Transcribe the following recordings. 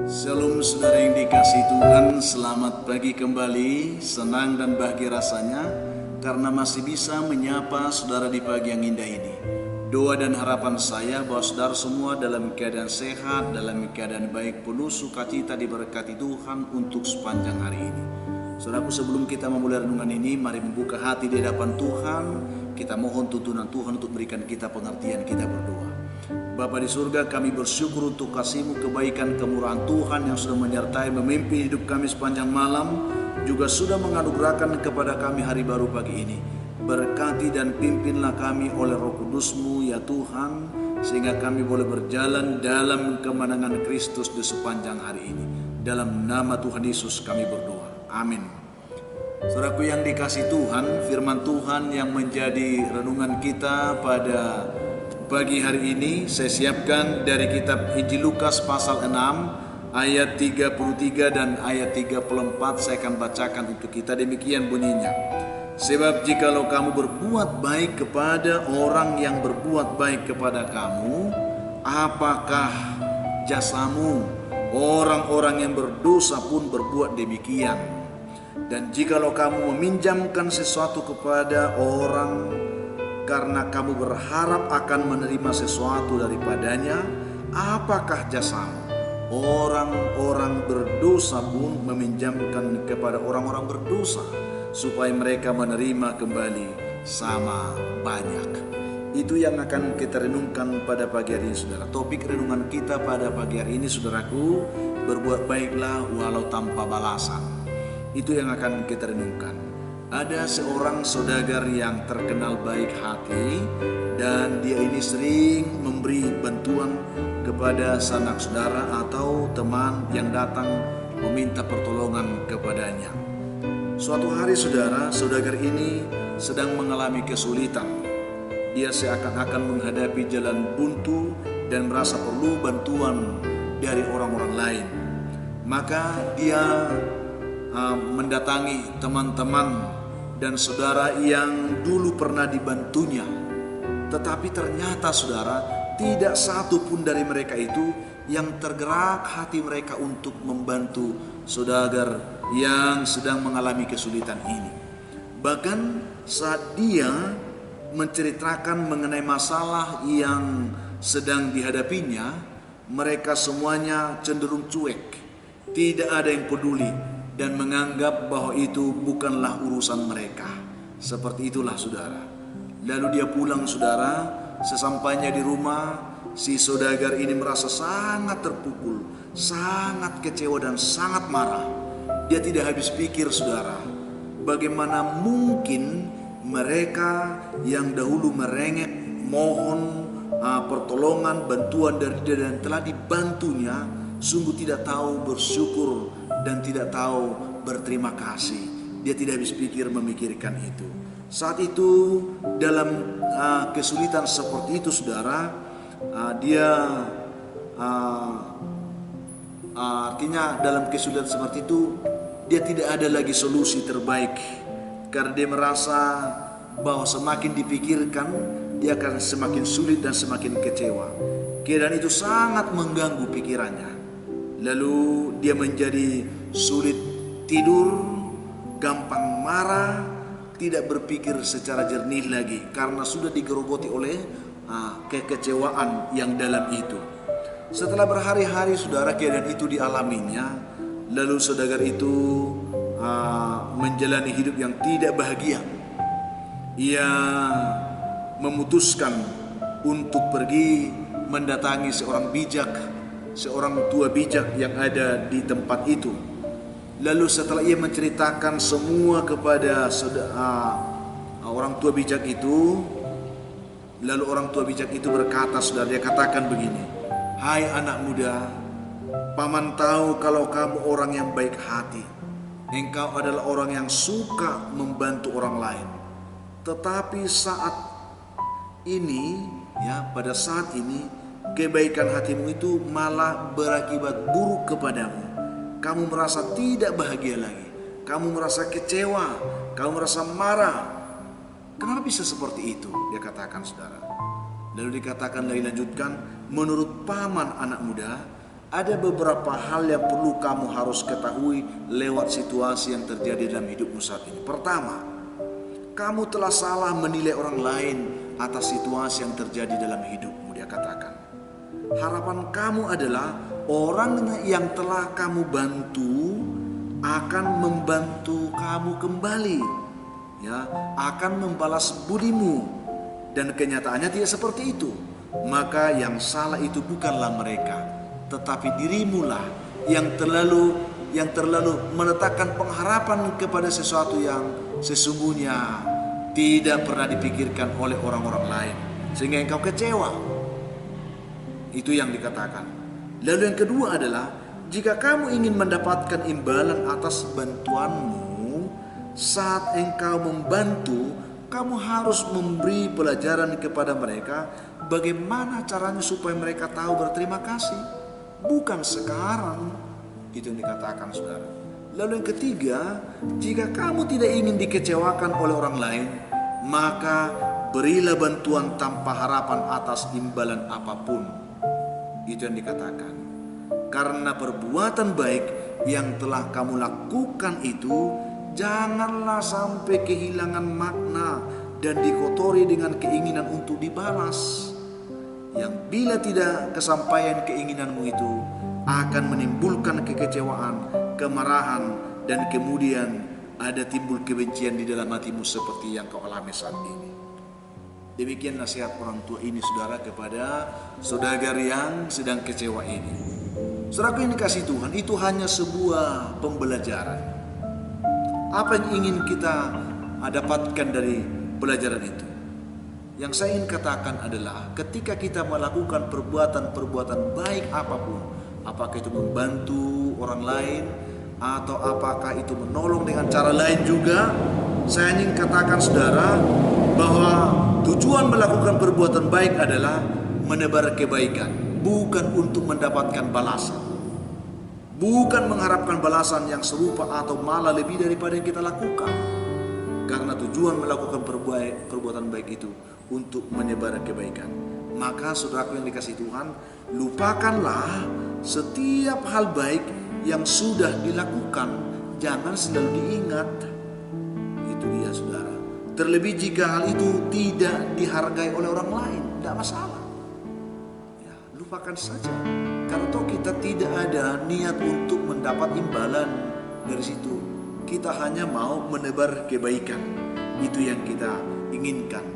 Shalom saudara yang dikasihi Tuhan, selamat pagi kembali. Senang dan bahagia rasanya karena masih bisa menyapa saudara di pagi yang indah ini. Doa dan harapan saya bahwa saudara semua dalam keadaan sehat, dalam keadaan baik, penuh sukacita diberkati Tuhan untuk sepanjang hari ini. Saudaraku, sebelum kita memulai renungan ini, mari membuka hati di hadapan Tuhan. Kita mohon tuntunan Tuhan untuk berikan kita pengertian. Kita berdoa. Bapa di surga, kami bersyukur untuk kasih-Mu, kebaikan, kemurahan Tuhan yang sudah menyertai memimpin hidup kami sepanjang malam, juga sudah menganugerahkan kepada kami hari baru pagi ini. Berkati dan pimpinlah kami oleh Roh Kudus-Mu ya Tuhan, sehingga kami boleh berjalan dalam kemenangan Kristus di sepanjang hari ini. Dalam nama Tuhan Yesus kami berdoa. Amin. Saudaraku yang dikasihi Tuhan, firman Tuhan yang menjadi renungan kita pada pagi hari ini saya siapkan dari kitab Injil Lukas pasal 6 ayat 33 dan ayat 34. Saya akan bacakan untuk kita. Demikian bunyinya. Sebab jikalau kamu berbuat baik kepada orang yang berbuat baik kepada kamu, apakah jasamu? Orang-orang yang berdosa pun berbuat demikian. Dan jikalau kamu meminjamkan sesuatu kepada orang karena kamu berharap akan menerima sesuatu daripadanya, apakah jasamu? Orang-orang berdosa pun meminjamkan kepada orang-orang berdosa, supaya mereka menerima kembali sama banyak. Itu yang akan kita renungkan pada pagi hari ini, saudara. Topik renungan kita pada pagi hari ini, saudaraku, berbuat baiklah walau tanpa balasan. Itu yang akan kita renungkan. Ada seorang saudagar yang terkenal baik hati, dan dia ini sering memberi bantuan kepada sanak saudara atau teman yang datang meminta pertolongan kepadanya. Suatu hari saudara, saudagar ini sedang mengalami kesulitan. Dia seakan-akan menghadapi jalan buntu dan merasa perlu bantuan dari orang-orang lain. Maka dia mendatangi teman-teman dan saudara yang dulu pernah dibantunya. Tetapi ternyata saudara, tidak satu pun dari mereka itu yang tergerak hati mereka untuk membantu saudagar yang sedang mengalami kesulitan ini. Bahkan saat dia menceritakan mengenai masalah yang sedang dihadapinya, mereka semuanya cenderung cuek. Tidak ada yang peduli dan menganggap bahwa itu bukanlah urusan mereka. Seperti itulah saudara. Lalu dia pulang saudara. Sesampainya di rumah, si saudagar ini merasa sangat terpukul, sangat kecewa dan sangat marah. Dia tidak habis pikir saudara, bagaimana mungkin mereka yang dahulu merengek mohon pertolongan, bantuan dari dia dan telah dibantunya, sungguh tidak tahu bersyukur dan tidak tahu berterima kasih. Dia tidak habis pikir memikirkan itu. Saat itu dalam kesulitan seperti itu saudara, dia artinya dalam kesulitan seperti itu dia tidak ada lagi solusi terbaik, karena dia merasa bahwa semakin dipikirkan dia akan semakin sulit dan semakin kecewa. Keadaan itu sangat mengganggu pikirannya. Lalu dia menjadi sulit tidur, gampang marah, tidak berpikir secara jernih lagi karena sudah digerogoti oleh kekecewaan yang dalam itu. Setelah berhari-hari saudara keadaan itu dialaminya, lalu saudagar itu menjalani hidup yang tidak bahagia. Ia memutuskan untuk pergi mendatangi seorang bijak, seorang tua bijak yang ada di tempat itu. Lalu setelah ia menceritakan semua kepada orang tua bijak itu, lalu orang tua bijak itu berkata, saudara, dia katakan begini, "Hai anak muda, paman tahu kalau kamu orang yang baik hati. Engkau adalah orang yang suka membantu orang lain. Tetapi saat ini, pada saat ini, kebaikan hatimu itu malah berakibat buruk kepadamu. Kamu merasa tidak bahagia lagi. Kamu merasa kecewa. Kamu merasa marah. Kenapa bisa seperti itu?" Dia katakan saudara. Lalu dikatakan lagi, lanjutkan, "Menurut paman anak muda, ada beberapa hal yang perlu kamu harus ketahui lewat situasi yang terjadi dalam hidupmu saat ini. Pertama, kamu telah salah menilai orang lain atas situasi yang terjadi dalam hidupmu. Dia katakan, harapan kamu adalah orang yang telah kamu bantu akan membantu kamu kembali, ya, akan membalas budimu. Dan kenyataannya tidak seperti itu. Maka yang salah itu bukanlah mereka, tetapi dirimu lah yang terlalu meletakkan pengharapan kepada sesuatu yang sesungguhnya tidak pernah dipikirkan oleh orang-orang lain, sehingga engkau kecewa. Itu yang dikatakan. Lalu yang kedua adalah, jika kamu ingin mendapatkan imbalan atas bantuanmu, saat engkau membantu, kamu harus memberi pelajaran kepada mereka bagaimana caranya supaya mereka tahu berterima kasih. Bukan sekarang. Itu yang dikatakan, saudara. Lalu yang ketiga, jika kamu tidak ingin dikecewakan oleh orang lain, maka berilah bantuan tanpa harapan atas imbalan apapun. Itu yang dikatakan. Karena perbuatan baik yang telah kamu lakukan itu janganlah sampai kehilangan makna dan dikotori dengan keinginan untuk dibalas, yang bila tidak kesampaian keinginanmu itu akan menimbulkan kekecewaan, kemarahan, dan kemudian ada timbul kebencian di dalam hatimu seperti yang kau alami saat ini. Demikian nasihat orang tua ini, saudara, kepada saudagar yang sedang kecewa ini. Saudaraku yang dikasihi Tuhan, itu hanya sebuah pembelajaran. Apa yang ingin kita dapatkan dari pelajaran itu? Yang saya ingin katakan adalah, ketika kita melakukan perbuatan baik apapun, apakah itu membantu orang lain atau apakah itu menolong dengan cara lain juga, saya ingin katakan, saudara, bahwa tujuan melakukan perbuatan baik adalah menebar kebaikan, bukan untuk mendapatkan balasan, bukan mengharapkan balasan yang serupa atau malah lebih daripada yang kita lakukan. Karena tujuan melakukan perbuatan baik itu untuk menyebar kebaikan. Maka saudaraku yang dikasihi Tuhan, lupakanlah setiap hal baik yang sudah dilakukan, jangan selalu diingat. Itu dia, saudara. Terlebih jika hal itu tidak dihargai oleh orang lain, tidak masalah. Ya, lupakan saja. Karena toh kita tidak ada niat untuk mendapat imbalan dari situ. Kita hanya mau menebar kebaikan. Itu yang kita inginkan.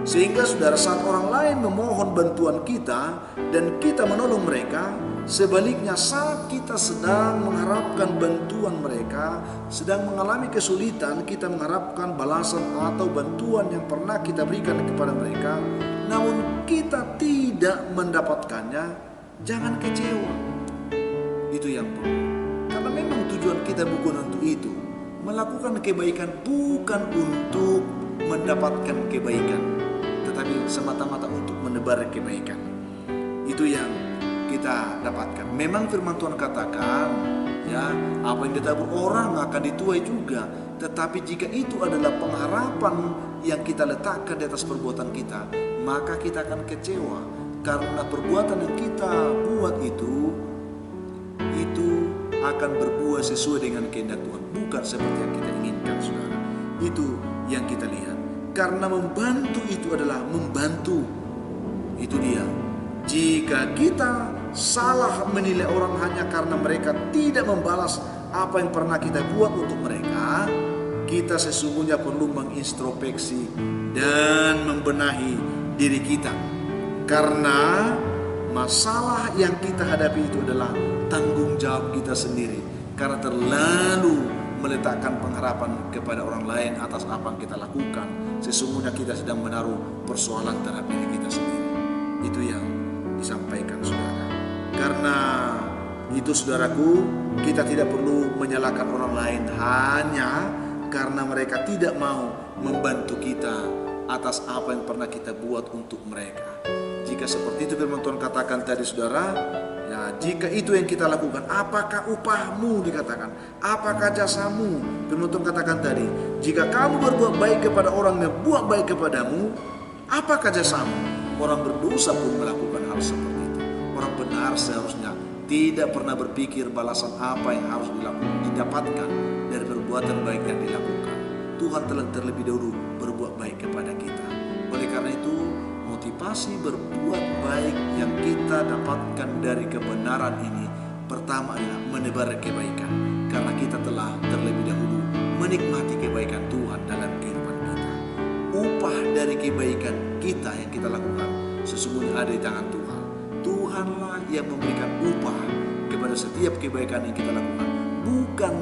Sehingga saudara, saat orang lain memohon bantuan kita dan kita menolong mereka, sebaliknya saat kita sedang mengharapkan bantuan mereka, sedang mengalami kesulitan, kita mengharapkan balasan atau bantuan yang pernah kita berikan kepada mereka, namun kita tidak mendapatkannya, jangan kecewa. Itu yang perlu. Karena memang tujuan kita bukan untuk itu. Melakukan kebaikan bukan untuk mendapatkan kebaikan, tetapi semata-mata untuk menebar kebaikan. Itu yang kita dapatkan. Memang firman Tuhan katakan, ya, apa yang ditabur orang akan dituai juga. Tetapi jika itu adalah pengharapan yang kita letakkan di atas perbuatan kita, maka kita akan kecewa. Karena perbuatan yang kita buat itu akan berbuah sesuai dengan kehendak Tuhan, bukan seperti yang kita inginkan, saudara. Itu yang kita lihat. Karena membantu itu adalah membantu. Itu dia. Jika kita salah menilai orang hanya karena mereka tidak membalas apa yang pernah kita buat untuk mereka, kita sesungguhnya perlu mengintrospeksi dan membenahi diri kita. Karena masalah yang kita hadapi itu adalah tanggung jawab kita sendiri. Karena terlalu meletakkan pengharapan kepada orang lain atas apa yang kita lakukan, sesungguhnya kita sedang menaruh persoalan terhadap diri kita sendiri. Itu yang disampaikan, saudara. Karena itu, saudaraku, kita tidak perlu menyalahkan orang lain hanya karena mereka tidak mau membantu kita atas apa yang pernah kita buat untuk mereka. Jika seperti itu firman Tuhan katakan tadi, saudara, ya, jika itu yang kita lakukan, apakah upahmu, dikatakan, apakah jasamu? Firman Tuhan katakan tadi, jika kamu berbuat baik kepada orang yang buat baik kepadamu, apakah jasamu? Orang berdosa pun melakukan hal seperti itu. Orang benar seharusnya tidak pernah berpikir balasan apa yang harus didapatkan dari perbuatan baik yang dilakukan. Tuhan telah terlebih dahulu berbuat baik kepada kita. Oleh karena itu, motivasi berbuat baik yang kita dapatkan dari kebenaran ini pertama adalah menebar kebaikan, karena kita telah terlebih dahulu menikmati kebaikan Tuhan dalam kehidupan kita. Upah dari kebaikan kita yang kita lakukan sesungguhnya ada di tangan Tuhan. Tuhanlah yang memberikan upah kepada setiap kebaikan yang kita lakukan, bukan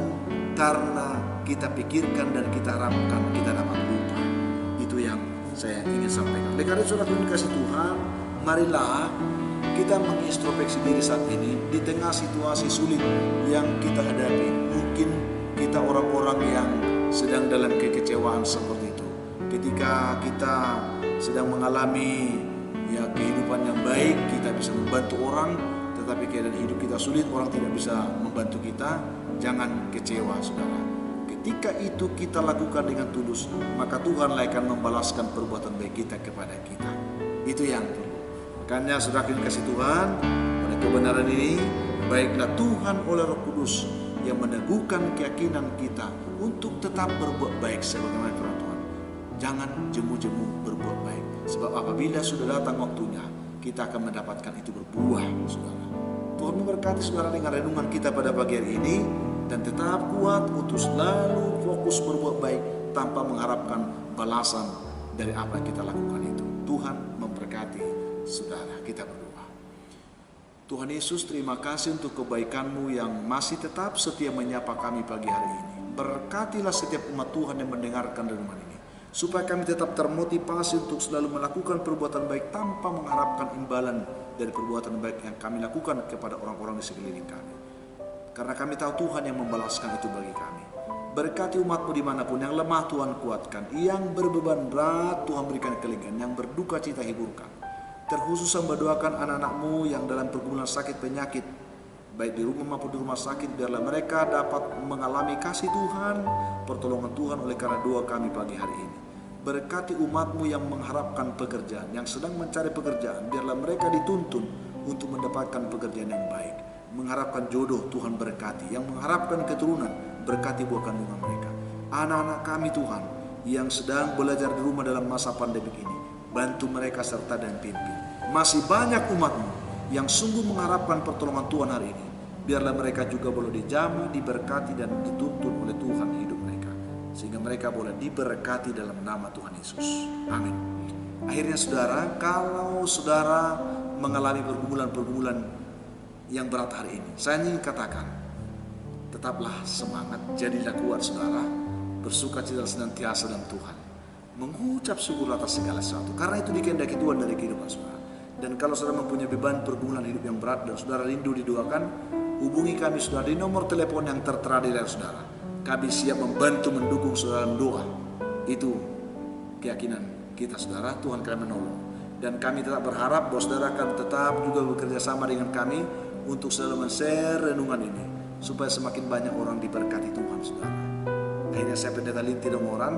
karena kita pikirkan dan kita harapkan kita dapat upah. Itu yang saya ingin sampaikan. Oleh karena saudara kasih Tuhan, marilah kita mengintrospeksi diri saat ini di tengah situasi sulit yang kita hadapi. Mungkin kita orang-orang yang sedang dalam kekecewaan seperti itu. Ketika kita sedang mengalami kehidupan yang baik, kita bisa membantu orang, tetapi keadaan hidup kita sulit, orang tidak bisa membantu kita. Jangan kecewa, saudara. Ketika itu kita lakukan dengan tulus, maka Tuhan akan membalaskan perbuatan baik kita kepada kita. Itu yang perlu. Makanya saudara kasih Tuhan, pada kebenaran ini, baiklah Tuhan oleh Roh Kudus yang meneguhkan keyakinan kita untuk tetap berbuat baik sebagaimana firman Tuhan. Jangan jemu-jemu berbuat baik, sebab apabila sudah datang waktunya, kita akan mendapatkan itu berbuah, saudara. Tuhan memberkati saudara dengan renungan kita pada pagi hari ini, dan tetap kuat untuk selalu fokus berbuat baik tanpa mengharapkan balasan dari apa yang kita lakukan itu. Tuhan memberkati saudara. Kita berdoa. Tuhan Yesus, terima kasih untuk kebaikan-Mu yang masih tetap setia menyapa kami pagi hari ini. Berkatilah setiap umat Tuhan yang mendengarkan renungan ini, supaya kami tetap termotivasi untuk selalu melakukan perbuatan baik tanpa mengharapkan imbalan dari perbuatan baik yang kami lakukan kepada orang-orang di sekeliling kami. Karena kami tahu Tuhan yang membalaskan itu bagi kami. Berkati umat-Mu dimanapun, yang lemah Tuhan kuatkan, yang berbeban berat Tuhan berikan kelingan, yang berduka cita hiburkan. Terkhusus mendoakan anak-anak-Mu yang dalam pergumulan sakit penyakit, baik di rumah maupun di rumah sakit, biarlah mereka dapat mengalami kasih Tuhan, pertolongan Tuhan oleh karena doa kami pagi hari ini. Berkati umat-Mu yang mengharapkan pekerjaan, yang sedang mencari pekerjaan, biarlah mereka dituntun untuk mendapatkan pekerjaan yang baik. Mengharapkan jodoh, Tuhan berkati. Yang mengharapkan keturunan, berkati buah kandungan mereka. Anak-anak kami Tuhan yang sedang belajar di rumah dalam masa pandemi ini, bantu mereka serta dan pimpin. Masih banyak umat-Mu yang sungguh mengharapkan pertolongan Tuhan hari ini. Biarlah mereka juga boleh dijamu, diberkati dan dituntun oleh Tuhan hidup mereka, sehingga mereka boleh diberkati dalam nama Tuhan Yesus. Amin. Akhirnya saudara, kalau saudara mengalami pergumulan-pergumulan yang berat hari ini, saya ingin katakan, tetaplah semangat, jadilah kuat saudara, bersukacita senantiasa dalam Tuhan, mengucap syukur atas segala sesuatu, karena itu dikehendaki Tuhan dari kehidupan saudara. Dan kalau saudara mempunyai beban pergumulan hidup yang berat dan saudara rindu didoakan, hubungi kami saudara di nomor telepon yang tertera di layar saudara. Kami siap membantu mendukung saudara dalam doa. Itu keyakinan kita saudara, Tuhan akan menolong. Dan kami tetap berharap bahwa saudara akan tetap juga bekerja sama dengan kami untuk selalu men-share renungan ini, supaya semakin banyak orang diberkati Tuhan saudara. Akhirnya saya Pendeta Linti Dongoran,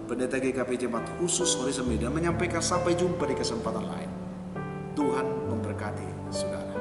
Pendeta GKP Jemaat Khusus Horizon Medan, menyampaikan sampai jumpa di kesempatan lain. Tuhan memberkati saudara.